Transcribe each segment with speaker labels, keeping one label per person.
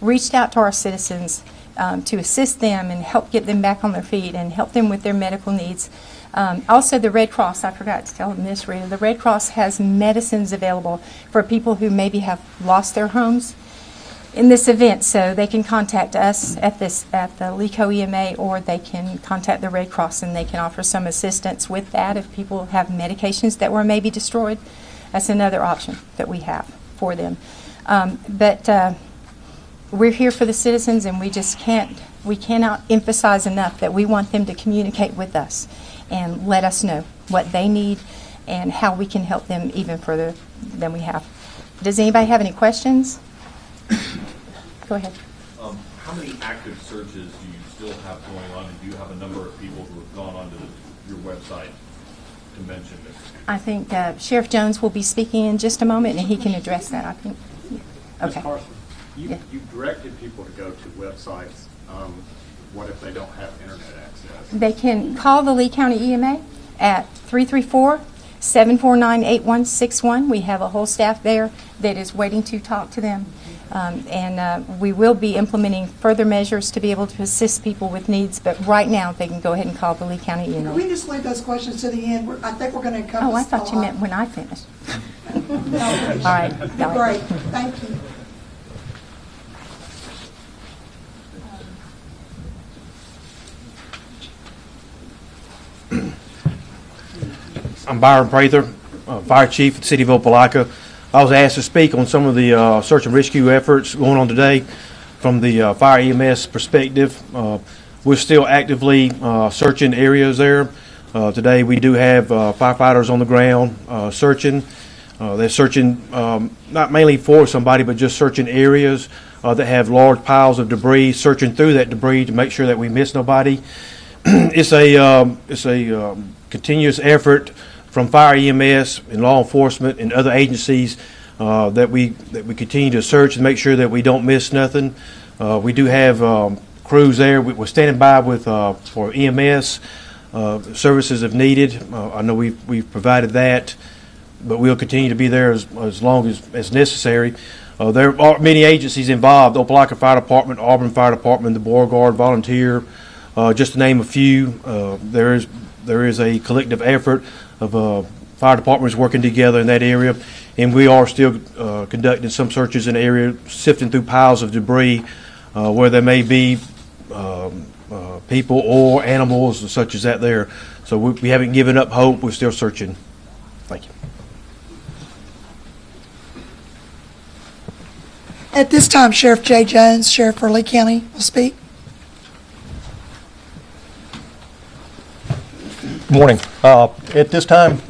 Speaker 1: reached out to our citizens to assist them and help get them back on their feet and help them with their medical needs. Also, the Red Cross, I forgot to tell them this, Rita, the Red Cross has medicines available for people who maybe have lost their homes in this event, so they can contact us at the LECO EMA, or they can contact the Red Cross and they can offer some assistance with that if people have medications that were maybe destroyed. That's another option that we have for them. But we're here for the citizens, and we cannot emphasize enough that we want them to communicate with us and let us know what they need and how we can help them even further than we have. Does anybody have any questions? Go ahead.
Speaker 2: How many active searches do you still have going on, and do you have a number of people who have gone onto your website to mention this?
Speaker 1: I think Sheriff Jones will be speaking in just a moment, and he can address that, I think. Yeah. Okay.
Speaker 3: Ms. Carson, you directed people to go to websites. What if they don't have internet access?
Speaker 1: They can call the Lee County EMA at 334-749-8161. We have a whole staff there that is waiting to talk to them. And we will be implementing further measures to be able to assist people with needs, but right now they can go ahead and call the Lee County EMA.
Speaker 4: Can we just leave those questions to the end? I think we're going to come.
Speaker 1: Oh, I thought you meant when I finished.
Speaker 4: No.
Speaker 1: All right.
Speaker 4: Great. Thank you.
Speaker 5: I'm Byron Prather, Fire Chief at the City of Opelika. I was asked to speak on some of the search and rescue efforts going on today from the fire EMS perspective. We're still actively searching areas there. Today we do have firefighters on the ground searching. They're searching not mainly for somebody, but just searching areas that have large piles of debris, searching through that debris to make sure that we miss nobody. It's a continuous effort from fire EMS and law enforcement and other agencies that we continue to search and make sure that we don't miss nothing. We do have crews there. We're standing by with for EMS services if needed. I know we've provided that, but we'll continue to be there as long as necessary. There are many agencies involved: Opelika Fire Department, Auburn Fire Department, the Beauregard Volunteer, just to name a few. There is a collective effort of fire departments working together in that area, and we are still conducting some searches in the area, sifting through piles of debris where there may be people or animals such as that there. So we haven't given up hope. We're still searching. Thank you.
Speaker 4: At this time, Sheriff Jay Jones, Sheriff for Lee County, will speak.
Speaker 6: Good morning. At this time,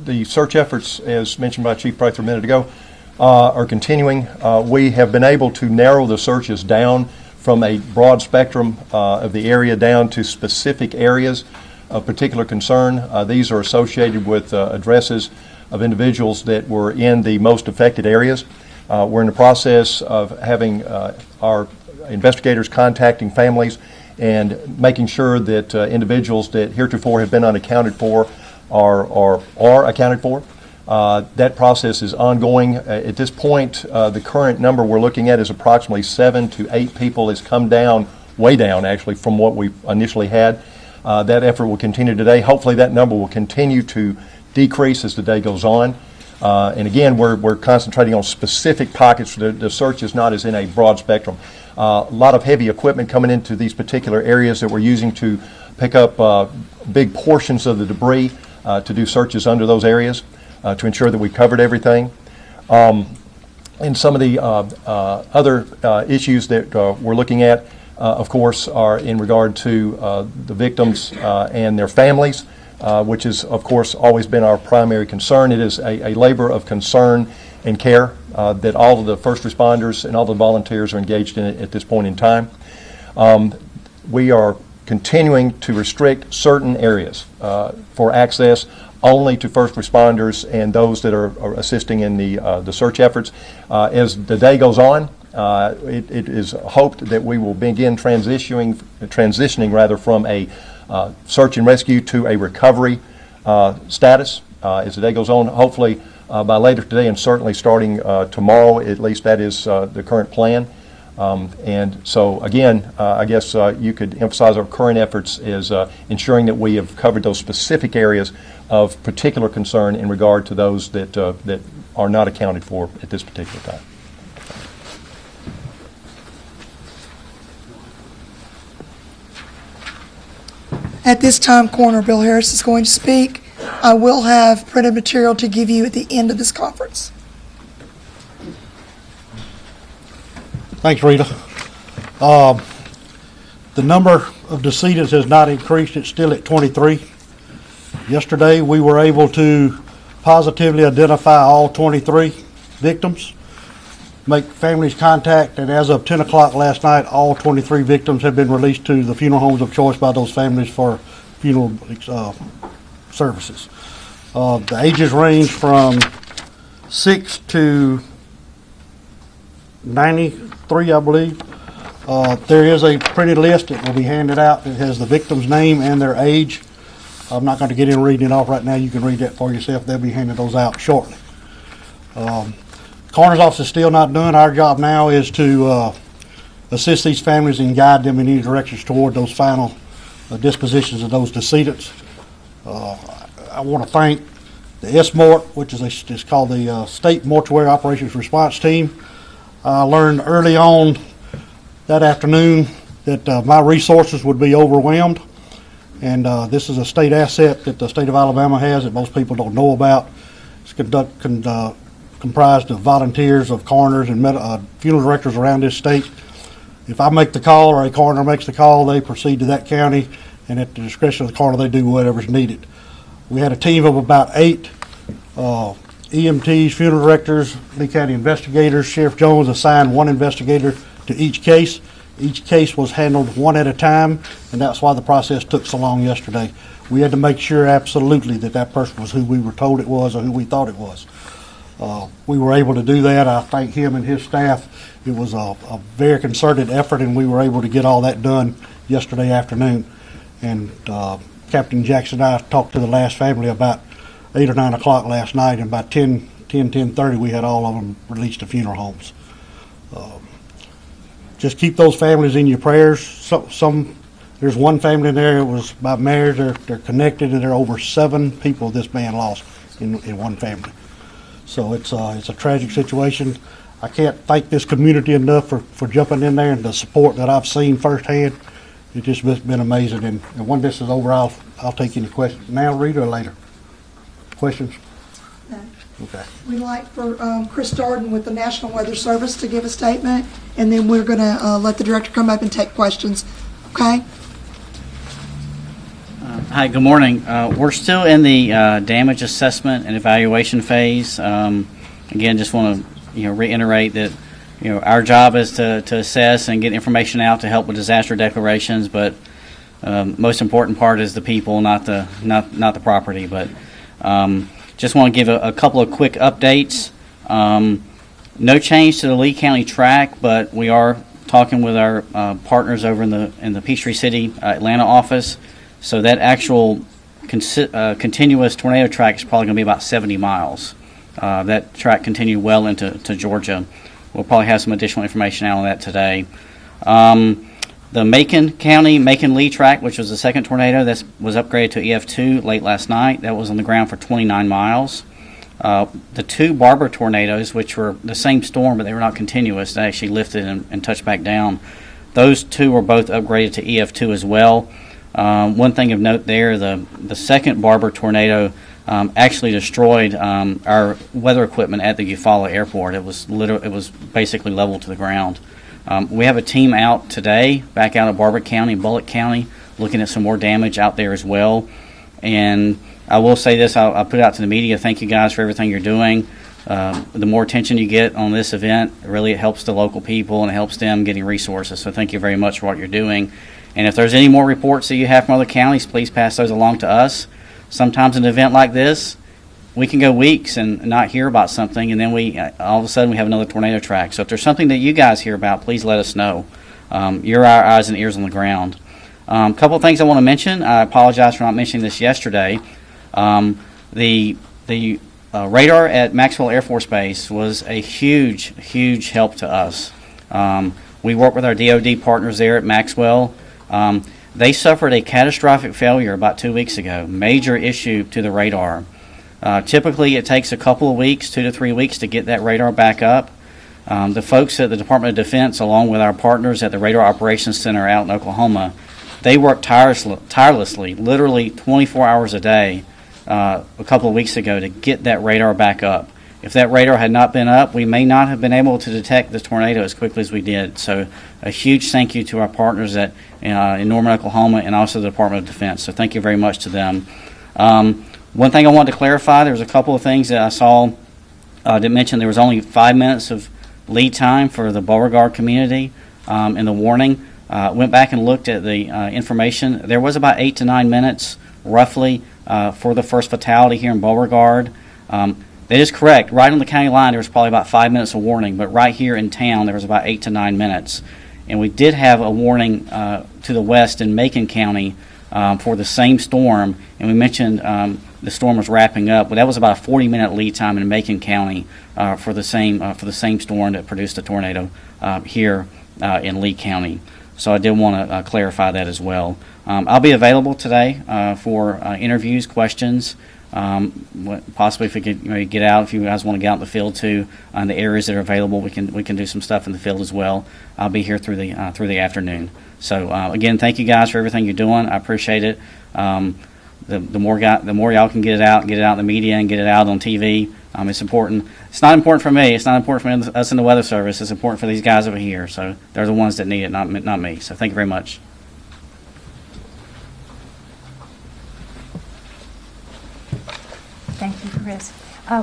Speaker 6: the search efforts, as mentioned by Chief Prather a minute ago, are continuing. We have been able to narrow the searches down from a broad spectrum of the area down to specific areas of particular concern. These are associated with addresses of individuals that were in the most affected areas. We're in the process of having our investigators contacting families and making sure that individuals that heretofore have been unaccounted for are accounted for. That process is ongoing. At this point, the current number we're looking at is approximately 7 to 8 people. It's come down, way down actually, from what we initially had. That effort will continue today. Hopefully that number will continue to decrease as the day goes on. And again, we're concentrating on specific pockets. The search is not as in a broad spectrum. A lot of heavy equipment coming into these particular areas that we're using to pick up big portions of the debris to do searches under those areas to ensure that we covered everything. And some of the other issues that we're looking at, of course, are in regard to the victims and their families, which has, of course, always been our primary concern. It is a labor of concern and care that all of the first responders and all the volunteers are engaged in at this point in time. We are continuing to restrict certain areas for access only to first responders and those that are assisting in the search efforts. As the day goes on, it is hoped that we will begin transitioning rather from a search and rescue to a recovery status as the day goes on. Hopefully by later today and certainly starting tomorrow, at least that is the current plan. And so, again, I guess you could emphasize our current efforts is ensuring that we have covered those specific areas of particular concern in regard to those that are not accounted for at this particular time.
Speaker 4: At this time, Coroner Bill Harris is going to speak. I will have printed material to give you at the end of this conference.
Speaker 7: Thanks, Rita. The number of decedents has not increased. It's still at 23. Yesterday, we were able to positively identify all 23 victims, make families contact, and as of 10 o'clock last night, all 23 victims have been released to the funeral homes of choice by those families for funeral services. The ages range from 6 to 93, I believe. There is a printed list that will be handed out. It has the victim's name and their age. I'm not going to get in reading it off right now. You can read that for yourself. They'll be handing those out shortly. Coroner's office is still not done. Our job now is to assist these families and guide them in any directions toward those final dispositions of those decedents. I want to thank the SMORT, which is called the State Mortuary Operations Response Team. I learned early on that afternoon that my resources would be overwhelmed, and this is a state asset that the state of Alabama has that most people don't know about. It's comprised of volunteers, of coroners and funeral directors around this state. If I make the call or a coroner makes the call, they proceed to that county, and at the discretion of the coroner, they do whatever's needed. We had a team of about 8 EMTs, funeral directors, Lee County investigators. Sheriff Jones assigned 1 investigator to each case. Each case was handled one at a time, and that's why the process took so long yesterday. We had to make sure absolutely that that person was who we were told it was or who we thought it was. We were able to do that. I thank him and his staff. It was a very concerted effort, and we were able to get all that done yesterday afternoon. And Captain Jackson and I talked to the last family about 8 or 9 o'clock last night, and by 10:30 we had all of them released to funeral homes. Just keep those families in your prayers. There's one family in there, it was by marriage, they're connected, and there are over 7 people this man lost in one family. So it's a tragic situation. I can't thank this community enough for jumping in there and the support that I've seen firsthand. It's just been amazing. And when this is over, I'll take any questions. Now, Rita, or later? Questions?
Speaker 4: No.
Speaker 7: Okay.
Speaker 4: We'd like for Chris Darden with the National Weather Service to give a statement, and then we're going to let the director come up and take questions. Okay?
Speaker 8: Hi, good morning. We're still in the damage assessment and evaluation phase. Again, just want to reiterate that our job is to assess and get information out to help with disaster declarations, but most important part is the people, not the property. But just want to give a couple of quick updates. No change to the Lee County track, but we are talking with our partners over in the Peachtree City, Atlanta office. So that actual continuous tornado track is probably going to be about 70 miles. That track continued well into Georgia. We'll probably have some additional information out on that today. The Macon-Lee track, which was the second tornado, that was upgraded to EF2 late last night. That was on the ground for 29 miles. The 2 Barber tornadoes, which were the same storm, but they were not continuous, they actually lifted and touched back down. Those 2 were both upgraded to EF2 as well. One thing of note there, the second Barber tornado actually destroyed our weather equipment at the Eufaula Airport. It was basically level to the ground. We have a team out today, back out of Barber County, Bullitt County, looking at some more damage out there as well. And I will say this, I'll put it out to the media. Thank you guys for everything you're doing. The more attention you get on this event, really it helps the local people and it helps them getting resources. So thank you very much for what you're doing. And if there's any more reports that you have from other counties, please pass those along to us. Sometimes an event like this, we can go weeks and not hear about something, and then all of a sudden we have another tornado track. So if there's something that you guys hear about, please let us know. You're our eyes and ears on the ground. A couple of things I want to mention. I apologize for not mentioning this yesterday. The radar at Maxwell Air Force Base was a huge help to us. We work with our DoD partners there at Maxwell. They suffered a catastrophic failure about 2 weeks ago, major issue to the radar. Typically, it takes a couple of weeks, 2 to 3 weeks, to get that radar back up. The folks at the Department of Defense, along with our partners at the Radar Operations Center out in Oklahoma, they worked tirelessly, literally 24 hours a day, a couple of weeks ago to get that radar back up. If that radar had not been up, we may not have been able to detect this tornado as quickly as we did. So a huge thank you to our partners in Norman, Oklahoma, and also the Department of Defense. So thank you very much to them. One thing I wanted to clarify, there was a couple of things that I saw that mentioned there was only 5 minutes of lead time for the Beauregard community in the warning. Went back and looked at the information. There was about 8 to 9 minutes, roughly, for the first fatality here in Beauregard. That is correct. Right on the county line, there was probably about 5 minutes of warning, but right here in town, there was about 8 to 9 minutes. And we did have a warning to the west in Macon County for the same storm, and we mentioned the storm was wrapping up, but that was about a 40-minute lead time in Macon County for the same storm that produced a tornado here in Lee County. So I did want to clarify that as well. I'll be available today for interviews, questions. Possibly if we could get out, if you guys want to get out in the field too, on the areas that are available, we can do some stuff in the field as well. I'll be here through the afternoon. So again, thank you guys for everything you're doing. I appreciate it. The more y'all can get it out in the media and get it out on TV, it's important. It's not important for me. It's not important for us in the Weather Service. It's important for these guys over here. So they're the ones that need it, not me. So thank you very much.
Speaker 1: Thank you, Chris.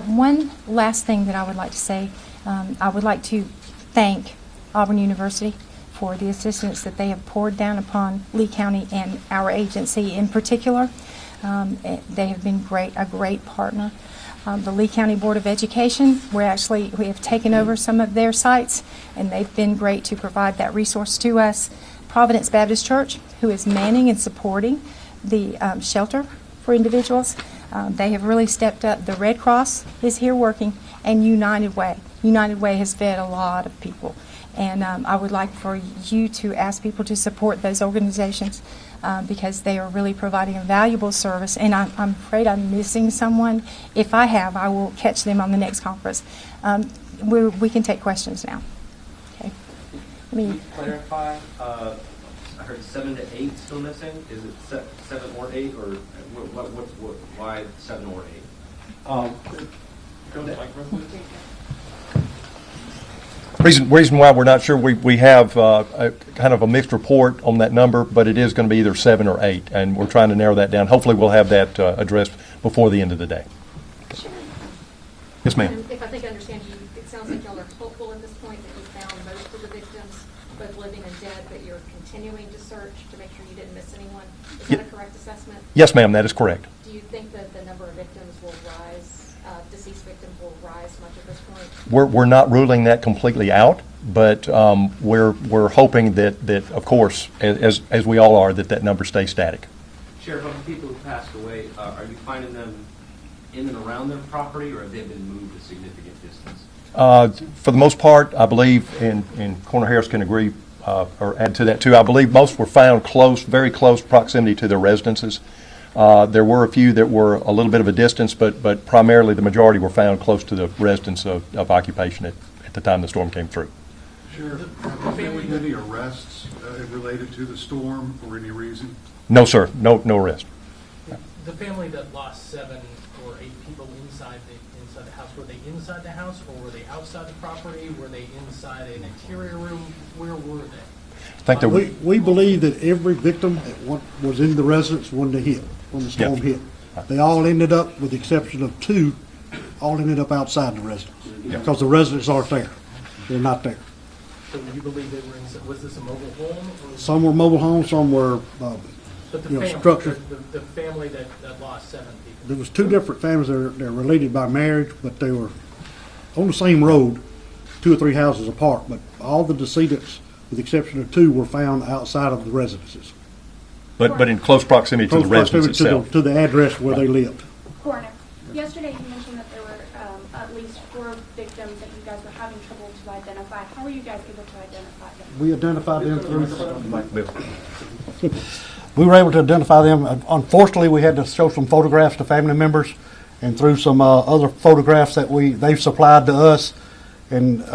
Speaker 1: One last thing that I would like to say, I would like to thank Auburn University for the assistance that they have poured down upon Lee County and our agency in particular. They have been a great partner. The Lee County Board of Education, we have taken over some of their sites, and they've been great to provide that resource to us. Providence Baptist Church, who is manning and supporting the shelter for individuals. They have really stepped up. The Red Cross is here working, and United Way. United Way has fed a lot of people. And I would like for you to ask people to support those organizations because they are really providing a valuable service. And I'm afraid I'm missing someone. If I have, I will catch them on the next conference. We can take questions now. Okay.
Speaker 9: Can you clarify? I heard 7 to 8 still missing. Is it 7 or 8, or why 7 or 8?
Speaker 6: Reason why we're not sure, we have a kind of a mixed report on that number, but it is going to be either 7 or 8, and we're trying to narrow that down. Hopefully we'll have that addressed before the end of the day.
Speaker 10: Sure.
Speaker 6: Yes, ma'am.
Speaker 10: If I think I understand you, it sounds like y'all are hopeful at this point that you found most of the victims, both living and dead, but you're continuing to search to make sure you didn't miss anyone. Is that a correct assessment?
Speaker 6: Yes, ma'am, that is correct.
Speaker 10: Do you think that the number of victims will rise, deceased victims will rise much at this point?
Speaker 6: We're not ruling that completely out, but we're hoping that of course, as we all are, that number stays static.
Speaker 9: Sheriff, of the people who passed away, are you finding them in and around their property, or have they been moved a significant distance?
Speaker 6: For the most part, I believe, and Coroner Harris can agree or add to that too, I believe most were found close, very close proximity to their residences. There were a few that were a little bit of a distance, but primarily the majority were found close to the residence of occupation at the time the storm came through.
Speaker 11: Sheriff, have there been any arrests related to the storm for any reason?
Speaker 6: No, sir. No arrest.
Speaker 12: The family that lost 7 or 8 people inside the house, were they inside the house or were they outside the property? Were they inside an interior room? Where were they?
Speaker 7: We believe that every victim that was in the residence when the storm hit. They all ended up, with the exception of 2, all ended up outside the residence because the residents aren't there. They're not there.
Speaker 12: So you believe they were inside? Was this a mobile home?
Speaker 7: Some were mobile homes, some were structured.
Speaker 12: The family that lost 7 people.
Speaker 7: There was 2 different families. They're related by marriage, but they were on the same road, 2 or 3 houses apart. But all the decedents, with the exception of 2, were found outside of the residences.
Speaker 6: But in close proximity to the residence itself.
Speaker 7: To the address where they lived.
Speaker 10: Coroner, yesterday you mentioned that there were at least 4 victims that you guys were having trouble to identify. How were you guys able to identify them?
Speaker 7: We identified them through. We were able to identify them. Unfortunately, we had to show some photographs to family members, and through some other photographs that they've supplied to us, and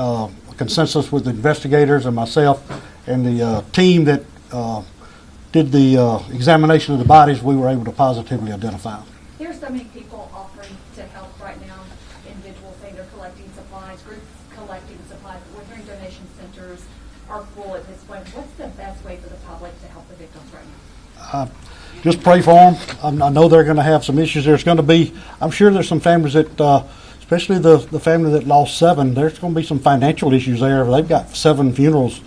Speaker 7: consensus with the investigators and myself and the team that did the examination of the bodies, we were able to positively identify them.
Speaker 10: There's so many people offering to help right now. Individuals saying they're collecting supplies, groups collecting supplies. We're hearing donation centers are full at this point. What's the best way for the public to help the victims right now?
Speaker 7: Just pray for them. I know they're going to have some issues. There's going to be, I'm sure there's some families that, especially the family that lost 7, there's going to be some financial issues there. They've got 7 funerals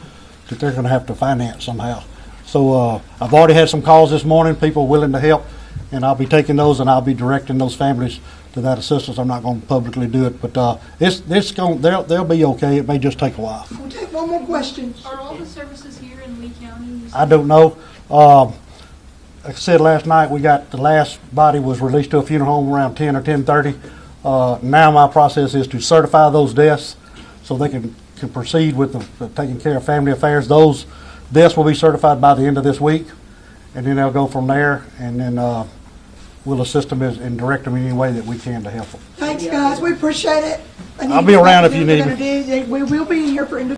Speaker 7: that they're going to have to finance somehow. So I've already had some calls this morning, people willing to help, and I'll be taking those and I'll be directing those families to that assistance. I'm not going to publicly do it, but they'll be okay. It may just take a while.
Speaker 4: We'll take one more question.
Speaker 13: Are all the services here in Lee County?
Speaker 7: I don't know. Like I said last night, we got the last body was released to a funeral home around 10 or 10:30. Now my process is to certify those deaths so they can proceed with the taking care of family affairs. Those deaths will be certified by the end of this week, and then they'll go from there, and then we'll assist them and direct them in any way that we can to help them.
Speaker 4: Thanks, guys. We appreciate it.
Speaker 7: I'll be around if you need me.
Speaker 4: We will be here for